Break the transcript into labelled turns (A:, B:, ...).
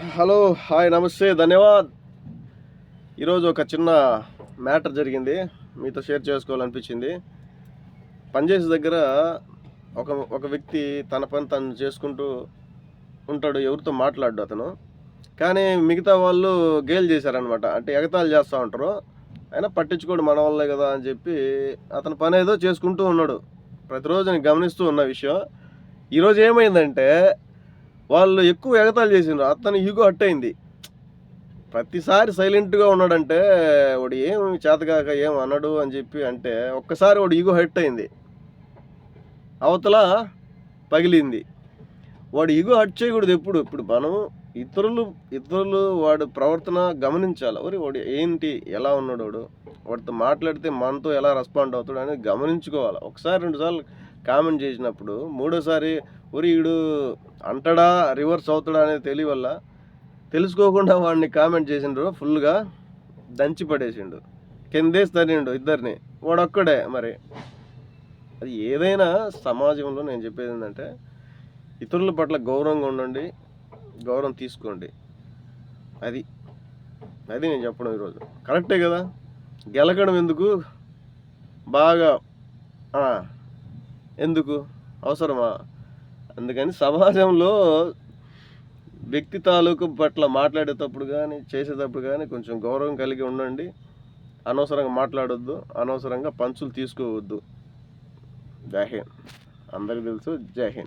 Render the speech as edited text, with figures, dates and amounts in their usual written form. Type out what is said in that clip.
A: Hello, hi, నమస్తే, ధన్యవాద్. ఈరోజు ఒక చిన్న మ్యాటర్ జరిగింది, మీతో షేర్ చేసుకోవాలనిపించింది. పనిచేసే దగ్గర ఒక ఒక వ్యక్తి తన పని తను చేసుకుంటూ ఉంటాడు, ఎవరితో మాట్లాడు అతను. కానీ మిగతా వాళ్ళు గేల్ చేశారనమాట, అంటే ఎగతాళి చేస్తూ ఉంటారు. అయినా పట్టించుకోడు, మన వాళ్ళే కదా అని చెప్పి అతని పని ఏదో చేసుకుంటూ ఉన్నాడు. ప్రతిరోజు నేను గమనిస్తూ ఉన్న విషయం. ఈరోజు ఏమైందంటే వాళ్ళు ఎక్కువ ఎగతాళి చేసిండ్రు, అతను ఈగో హర్ట్ అయింది. ప్రతిసారి సైలెంట్గా ఉన్నాడంటే వాడు ఏం చేతగాక ఏం అనడు అని చెప్పి అంటే ఒక్కసారి వాడు ఈగో హర్ట్ అయింది, అవతల పగిలింది. వాడు ఈగో హర్ట్ చేయకూడదు ఎప్పుడు. ఇప్పుడు మనం ఇతరులు వాడు ప్రవర్తన గమనించాలి. వాడు ఏంటి, ఎలా ఉన్నాడు, వాడితో మాట్లాడితే మనతో ఎలా రెస్పాండ్ అవుతాడు అనేది గమనించుకోవాలి. ఒకసారి 2 సార్లు కామెంట్ చేసినప్పుడు మూడోసారి వీడు అంటాడా రివర్స్ అవుతాడా అనేది తెలియవల్ల తెలుసుకోకుండా వాడిని కామెంట్ చేసిండ్రు, ఫుల్గా దంచి పడేసిండు, కిందేసి తనిండు ఇద్దరిని. వాడొక్కడే. మరి అది ఏదైనా సమాజంలో నేను చెప్పేది ఏంటంటే ఇతరుల పట్ల గౌరవంగా ఉండండి, గౌరవం తీసుకోండి. అది నేను చెప్పడం ఈరోజు. కరెక్టే కదా, గెలకడం ఎందుకు, బాగా ఎందుకు అవసరమా? అందుకని సమాజంలో వ్యక్తి తాలూకు పట్ల మాట్లాడేటప్పుడు కానీ చేసేటప్పుడు కానీ కొంచెం గౌరవం కలిగి ఉండండి. అనవసరంగా మాట్లాడొద్దు, అనవసరంగా పంచులు తీసుకోవద్దు. జై హింద్. అందరికీ తెలుసు. జై హింద్.